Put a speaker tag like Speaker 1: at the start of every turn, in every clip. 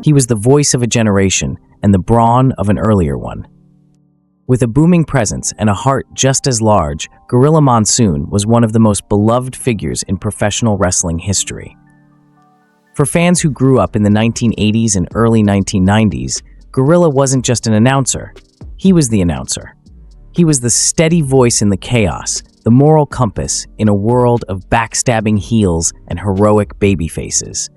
Speaker 1: He was the voice of a generation and the brawn of an earlier one. With a booming presence and a heart just as large, Gorilla Monsoon was one of the most beloved figures in professional wrestling history. For fans who grew up in the 1980s and early 1990s, Gorilla wasn't just an announcer. He was the announcer. He was the steady voice in the chaos, the moral compass in a world of backstabbing heels and heroic babyfaces.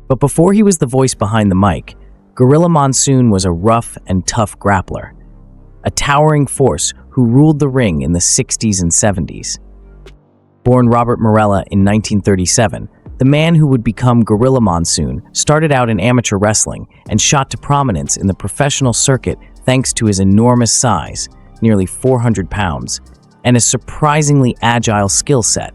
Speaker 1: But before he was the voice behind the mic, Gorilla Monsoon was a rough and tough grappler, a towering force who ruled the ring in the 60s and 70s. Born Robert Morella in 1937, the man who would become Gorilla Monsoon started out in amateur wrestling and shot to prominence in the professional circuit thanks to his enormous size, nearly 400 pounds, and a surprisingly agile skill set.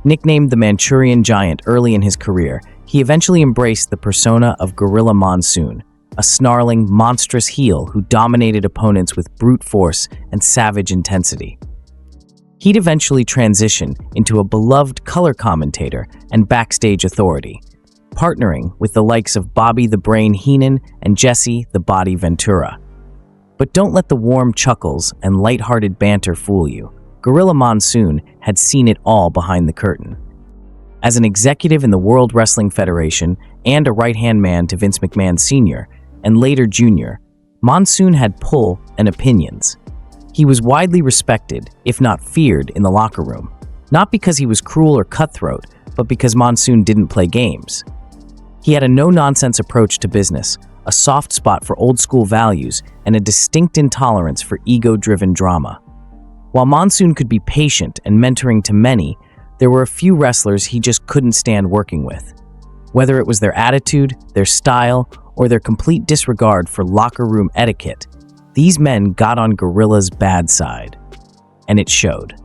Speaker 1: Nicknamed the Manchurian Giant early in his career, he eventually embraced the persona of Gorilla Monsoon, a snarling, monstrous heel who dominated opponents with brute force and savage intensity. He'd eventually transition into a beloved color commentator and backstage authority, partnering with the likes of Bobby the Brain Heenan and Jesse the Body Ventura. But don't let the warm chuckles and lighthearted banter fool you. Gorilla Monsoon had seen it all behind the curtain. As an executive in the World Wrestling Federation and a right-hand man to Vince McMahon Sr. and later Jr., Monsoon had pull and opinions. He was widely respected, if not feared, in the locker room, not because he was cruel or cutthroat, but because Monsoon didn't play games. He had a no-nonsense approach to business, a soft spot for old-school values, and a distinct intolerance for ego-driven drama. While Monsoon could be patient and mentoring to many, there were a few wrestlers he just couldn't stand working with. Whether it was their attitude, their style, or their complete disregard for locker room etiquette, these men got on Gorilla's bad side, and it showed.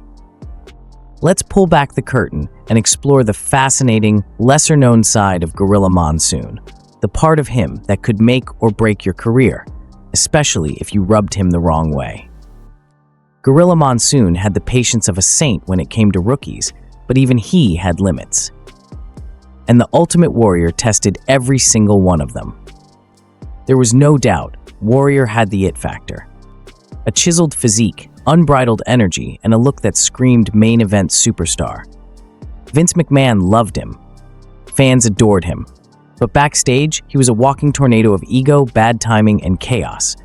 Speaker 1: Let's pull back the curtain and explore the fascinating, lesser-known side of Gorilla Monsoon, the part of him that could make or break your career, especially if you rubbed him the wrong way. Gorilla Monsoon had the patience of a saint when it came to rookies, but even he had limits. And the Ultimate Warrior tested every single one of them. There was no doubt Warrior had the it factor. A chiseled physique, unbridled energy, and a look that screamed main event superstar. Vince McMahon loved him. Fans adored him. But backstage, he was a walking tornado of ego, bad timing, and chaos.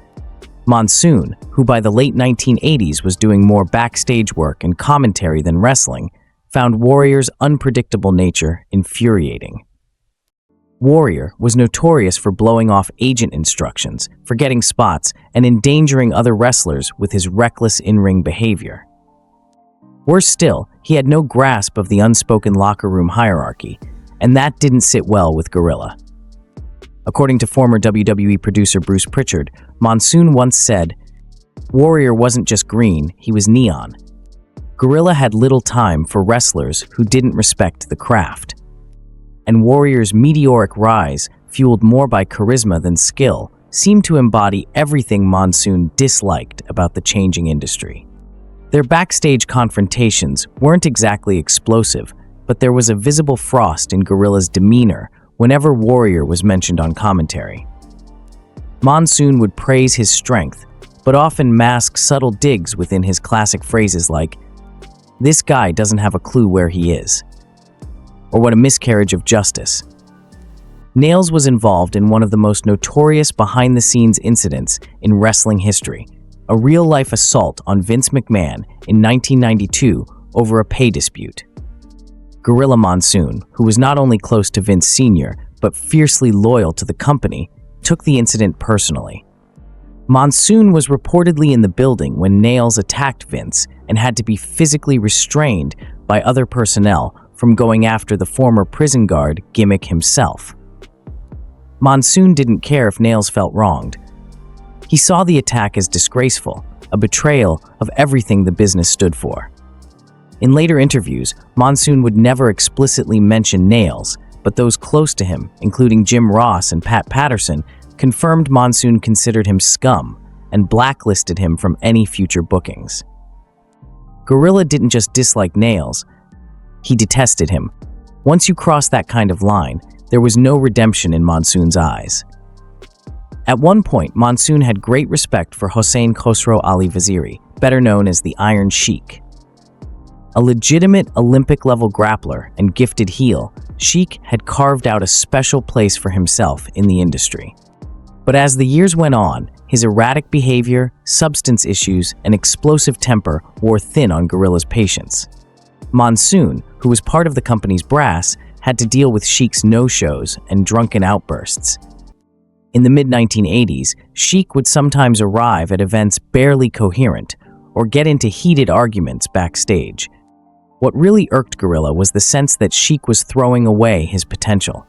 Speaker 1: Monsoon, who by the late 1980s was doing more backstage work and commentary than wrestling, found Warrior's unpredictable nature infuriating. Warrior was notorious for blowing off agent instructions, forgetting spots, and endangering other wrestlers with his reckless in-ring behavior. Worse still, he had no grasp of the unspoken locker room hierarchy, and that didn't sit well with Gorilla. According to former WWE producer Bruce Pritchard, Monsoon once said, "Warrior wasn't just green, he was neon." Gorilla had little time for wrestlers who didn't respect the craft. And Warrior's meteoric rise, fueled more by charisma than skill, seemed to embody everything Monsoon disliked about the changing industry. Their backstage confrontations weren't exactly explosive, but there was a visible frost in Gorilla's demeanor whenever Warrior was mentioned on commentary. Monsoon would praise his strength, but often mask subtle digs within his classic phrases like, "This guy doesn't have a clue where he is," or "What a miscarriage of justice." Nails was involved in one of the most notorious behind-the-scenes incidents in wrestling history, a real-life assault on Vince McMahon in 1992 over a pay dispute. Gorilla Monsoon, who was not only close to Vince Sr., but fiercely loyal to the company, took the incident personally. Monsoon was reportedly in the building when Nails attacked Vince and had to be physically restrained by other personnel from going after the former prison guard Gimmick himself. Monsoon didn't care if Nails felt wronged. He saw the attack as disgraceful, a betrayal of everything the business stood for. In later interviews, Monsoon would never explicitly mention Nails, but those close to him, including Jim Ross and Pat Patterson, confirmed Monsoon considered him scum and blacklisted him from any future bookings. Gorilla didn't just dislike Nails, he detested him. Once you cross that kind of line, there was no redemption in Monsoon's eyes. At one point, Monsoon had great respect for Hossein Khosrow Ali Vaziri, better known as the Iron Sheik. A legitimate Olympic-level grappler and gifted heel, Sheik had carved out a special place for himself in the industry. But as the years went on, his erratic behavior, substance issues, and explosive temper wore thin on Gorilla's patience. Monsoon, who was part of the company's brass, had to deal with Sheik's no-shows and drunken outbursts. In the mid-1980s, Sheik would sometimes arrive at events barely coherent or get into heated arguments backstage. What really irked Gorilla was the sense that Sheik was throwing away his potential.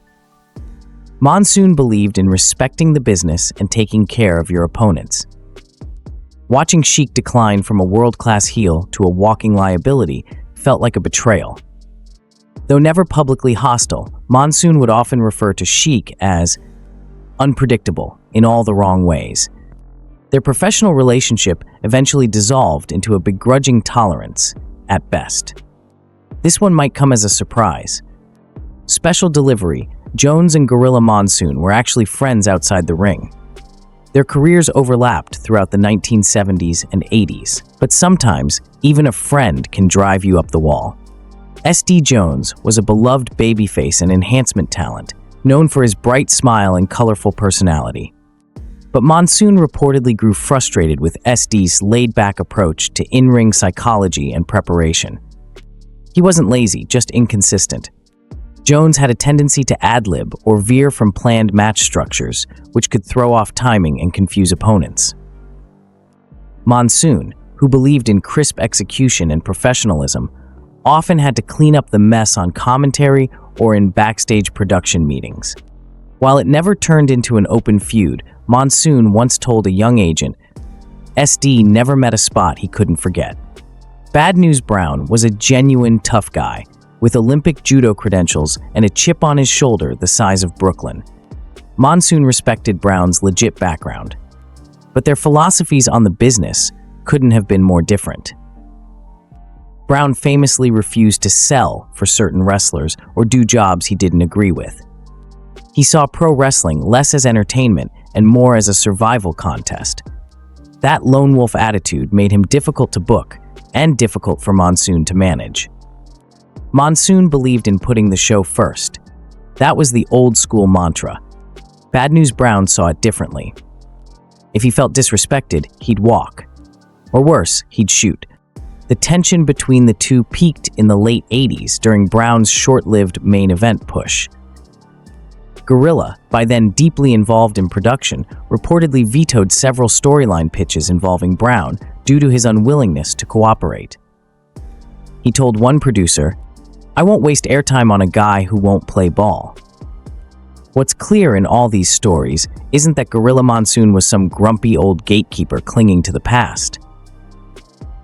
Speaker 1: Monsoon believed in respecting the business and taking care of your opponents. Watching Sheik decline from a world-class heel to a walking liability felt like a betrayal. Though never publicly hostile, Monsoon would often refer to Sheik as unpredictable in all the wrong ways. Their professional relationship eventually dissolved into a begrudging tolerance, at best. This one might come as a surprise. Special delivery, Jones and Gorilla Monsoon were actually friends outside the ring. Their careers overlapped throughout the 1970s and 80s, but sometimes even a friend can drive you up the wall. SD Jones was a beloved babyface and enhancement talent, known for his bright smile and colorful personality. But Monsoon reportedly grew frustrated with SD's laid-back approach to in-ring psychology and preparation. He wasn't lazy, just inconsistent. Jones had a tendency to ad-lib or veer from planned match structures, which could throw off timing and confuse opponents. Monsoon, who believed in crisp execution and professionalism, often had to clean up the mess on commentary or in backstage production meetings. While it never turned into an open feud, Monsoon once told a young agent, SD never met a spot he couldn't forget. Bad News Brown was a genuine tough guy, with Olympic judo credentials and a chip on his shoulder the size of Brooklyn. Monsoon respected Brown's legit background, but their philosophies on the business couldn't have been more different. Brown famously refused to sell for certain wrestlers or do jobs he didn't agree with. He saw pro wrestling less as entertainment and more as a survival contest. That lone wolf attitude made him difficult to book and difficult for Monsoon to manage. Monsoon believed in putting the show first. That was the old school mantra. Bad News Brown saw it differently. If he felt disrespected, he'd walk. Or worse, he'd shoot. The tension between the two peaked in the late 80s during Brown's short-lived main event push. Gorilla, by then deeply involved in production, reportedly vetoed several storyline pitches involving Brown due to his unwillingness to cooperate. He told one producer, "I won't waste airtime on a guy who won't play ball." What's clear in all these stories isn't that Gorilla Monsoon was some grumpy old gatekeeper clinging to the past.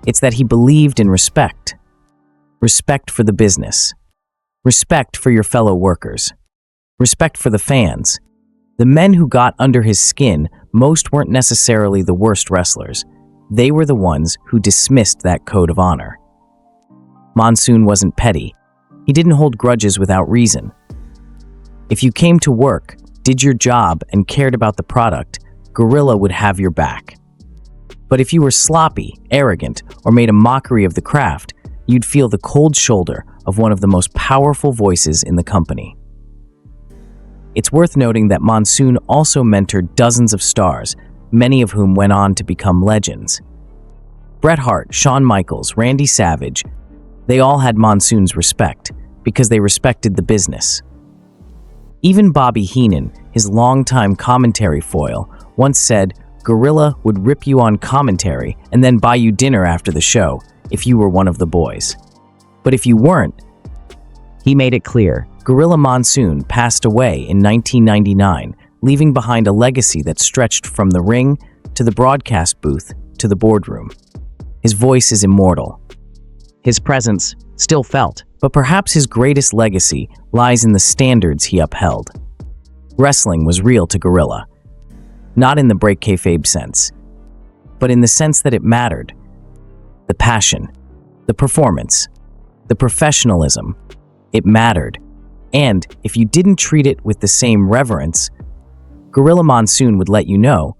Speaker 1: It's that he believed in respect. Respect for the business. Respect for your fellow workers. Respect for the fans. The men who got under his skin most weren't necessarily the worst wrestlers. They were the ones who dismissed that code of honor. Monsoon wasn't petty. He didn't hold grudges without reason. If you came to work, did your job, and cared about the product, Gorilla would have your back. But if you were sloppy, arrogant, or made a mockery of the craft, you'd feel the cold shoulder of one of the most powerful voices in the company. It's worth noting that Monsoon also mentored dozens of stars, many of whom went on to become legends. Bret Hart, Shawn Michaels, Randy Savage, they all had Monsoon's respect because they respected the business. Even Bobby Heenan, his longtime commentary foil, once said, "Gorilla would rip you on commentary and then buy you dinner after the show if you were one of the boys. But if you weren't," he made it clear, Gorilla Monsoon passed away in 1999, leaving behind a legacy that stretched from the ring to the broadcast booth to the boardroom. His voice is immortal. His presence still felt, but perhaps his greatest legacy lies in the standards he upheld. Wrestling was real to Gorilla, not in the break kayfabe sense, but in the sense that it mattered. The passion, the performance, the professionalism, it mattered. And if you didn't treat it with the same reverence, Gorilla Monsoon would let you know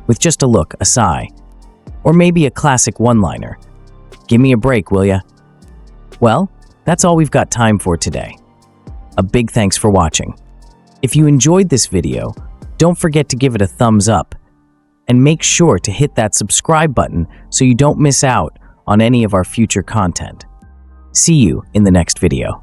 Speaker 1: with just a look, a sigh, or maybe a classic one-liner. Give me a break, will ya? Well, that's all we've got time for today. A big thanks for watching. If you enjoyed this video, don't forget to give it a thumbs up and make sure to hit that subscribe button so you don't miss out on any of our future content. See you in the next video.